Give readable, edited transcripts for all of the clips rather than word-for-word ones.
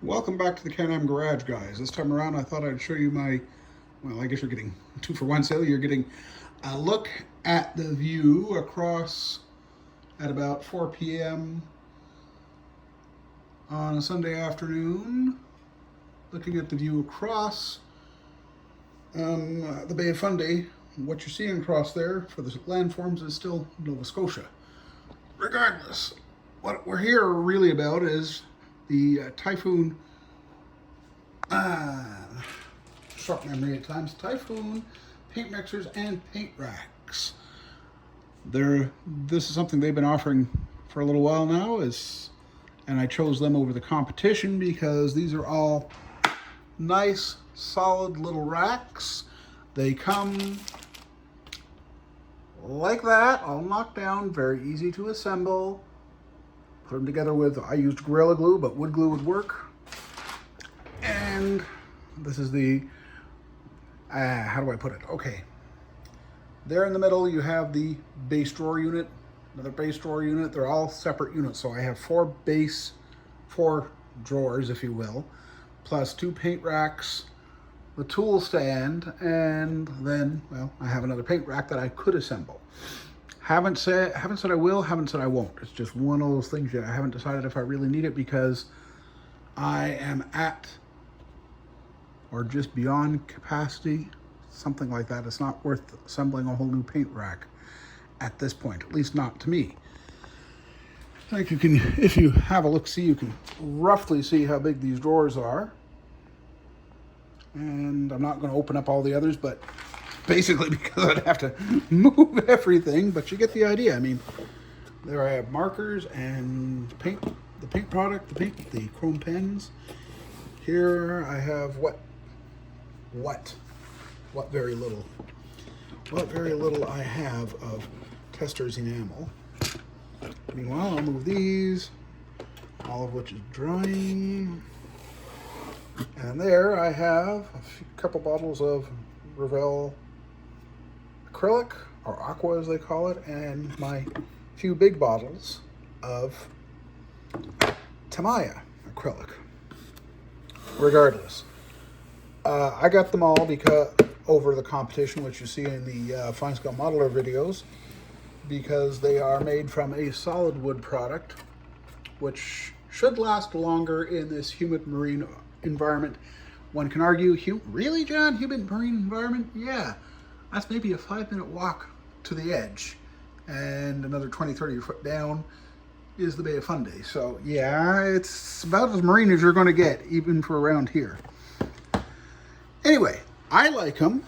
Welcome back to the Can-Am Garage, guys. This time around I thought I'd show you my, well, I guess you're getting 2-for-1 sale. You're getting a look at the view across at about 4 p.m. on a Sunday afternoon. Looking at the view across the Bay of Fundy. What you're seeing across there for the landforms is still Nova Scotia. Regardless, what we're here really about is the Typhoon, short memory at times, Typhoon paint mixers and paint racks. This is something they've been offering for a little while now, and I chose them over the competition because these are all nice, solid little racks. They come like that, all knocked down, very easy to assemble. Put them together with, I used Gorilla Glue, but wood glue would work. And this is the, how do I put it? Okay. There in the middle, you have the base drawer unit, another base drawer unit. They're all separate units. So I have four drawers, if you will, plus 2 paint racks, the tool stand, and then, well, I have another paint rack that I could assemble. Haven't said I will, haven't said I won't. It's just one of those things yet. I haven't decided if I really need it because I am at or just beyond capacity, something like that. It's not worth assembling a whole new paint rack at this point, at least not to me. I think you can, if you have a look-see, you can roughly see how big these drawers are. And I'm not going to open up all the others, but basically because I'd have to move everything, but you get the idea. I mean, there I have markers and paint, the paint product, the chrome pens. Here I have what very little I have of Testors enamel. Meanwhile, I'll move these, all of which is drying. And there I have a couple bottles of Revell acrylic, or aqua as they call it, and my few big bottles of Tamiya acrylic. Regardless, I got them all because over the competition, which you see in the Fine Scale Modeler videos, because they are made from a solid wood product, which should last longer in this humid marine environment. One can argue, really, John? Humid marine environment? Yeah. That's maybe a 5-minute walk to the edge. And another 20-30 foot down is the Bay of Fundy. So yeah, it's about as marine as you're going to get, even for around here. Anyway, I like them.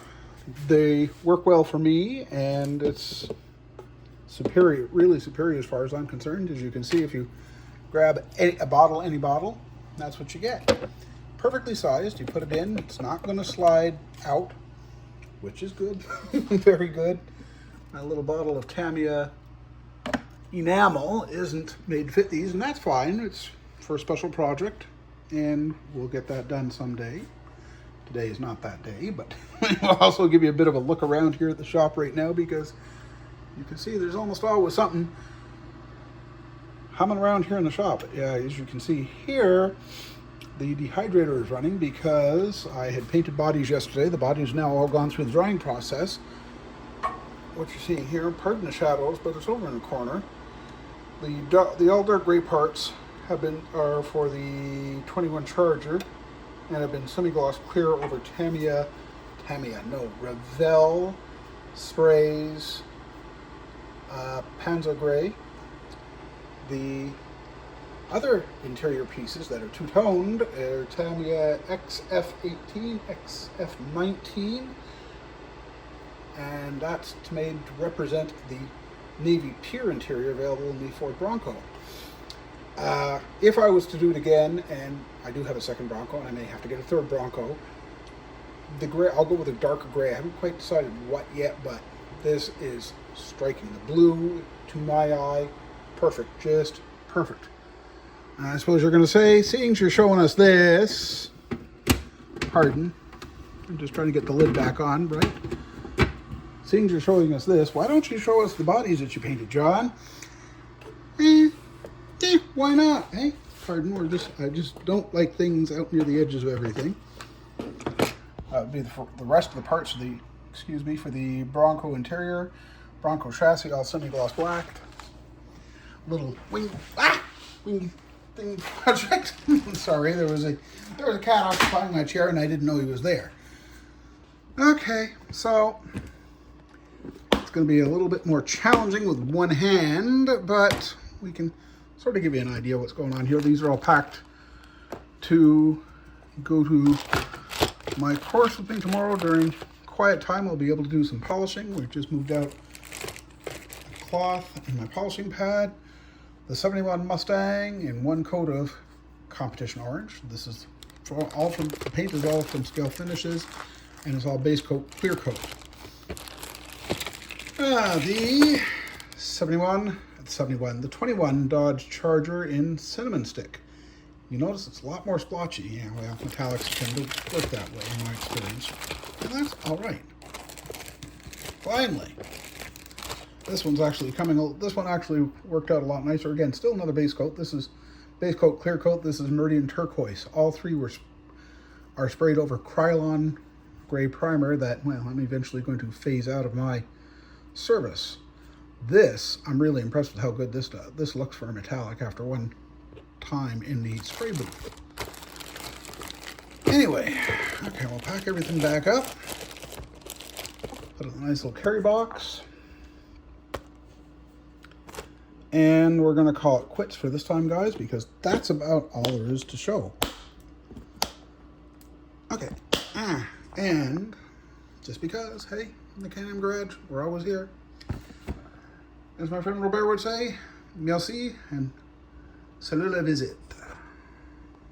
They work well for me, and it's superior, really superior as far as I'm concerned. As you can see, if you grab any bottle, that's what you get. Perfectly sized, you put it in, it's not going to slide out, which is good, very good. My little bottle of Tamiya enamel isn't made to fit these, and that's fine. It's for a special project, and we'll get that done someday. Today is not that day, but I'll also give you a bit of a look around here at the shop right now, because you can see there's almost always something humming around here in the shop. Yeah, as you can see here, the dehydrator is running because I had painted bodies yesterday. The bodies now all gone through the drying process. What you're seeing here, pardon the shadows, but it's over in the corner. The all dark gray parts are for the 21 Charger and have been semi-gloss clear over Revell sprays, Panzer Gray. The other interior pieces that are two-toned are Tamiya XF18, XF19, and that's made to represent the Navy Pier interior available in the Ford Bronco. If I was to do it again, and I do have a second Bronco, and I may have to get a third Bronco, the gray, I'll go with a darker gray. I haven't quite decided what yet, but this is striking. The blue, to my eye, perfect, just perfect. I suppose you're going to say, seeing you're showing us this, pardon, I'm just trying to get the lid back on, right? Seeing you're showing us this, why don't you show us the bodies that you painted, John? Why not, eh? pardon, I just don't like things out near the edges of everything. Be the rest of the parts of the, excuse me, for the Bronco interior, Bronco chassis, all semi-gloss blacked. Little wing thing project. Sorry, there was a cat occupying my chair and I didn't know he was there. Okay, so it's going to be a little bit more challenging with one hand, but we can sort of give you an idea what's going on here. These are all packed to go to my course with me tomorrow. During quiet time, I'll be able to do some polishing. We've just moved out a cloth and my polishing pad. The 71 Mustang in one coat of competition orange. This is the paint is all from Scale Finishes, and it's all base coat, clear coat. The 21 Dodge Charger in Cinnamon Stick. You notice it's a lot more splotchy. Yeah, well, metallics tend to work that way in my experience. And that's all right. Finally. This one's actually this one actually worked out a lot nicer. Again, still another base coat. This is base coat, clear coat. This is Meridian Turquoise. All three are sprayed over Krylon gray primer that, well, I'm eventually going to phase out of my service. This, I'm really impressed with how good this does. This looks for a metallic after one time in the spray booth. Anyway, okay, we'll pack everything back up. Put it in a nice little carry box. And we're going to call it quits for this time, guys, because that's about all there is to show. Okay. And just because, hey, in the Can-Am Garage, we're always here. As my friend Robert would say, merci and salut la visite.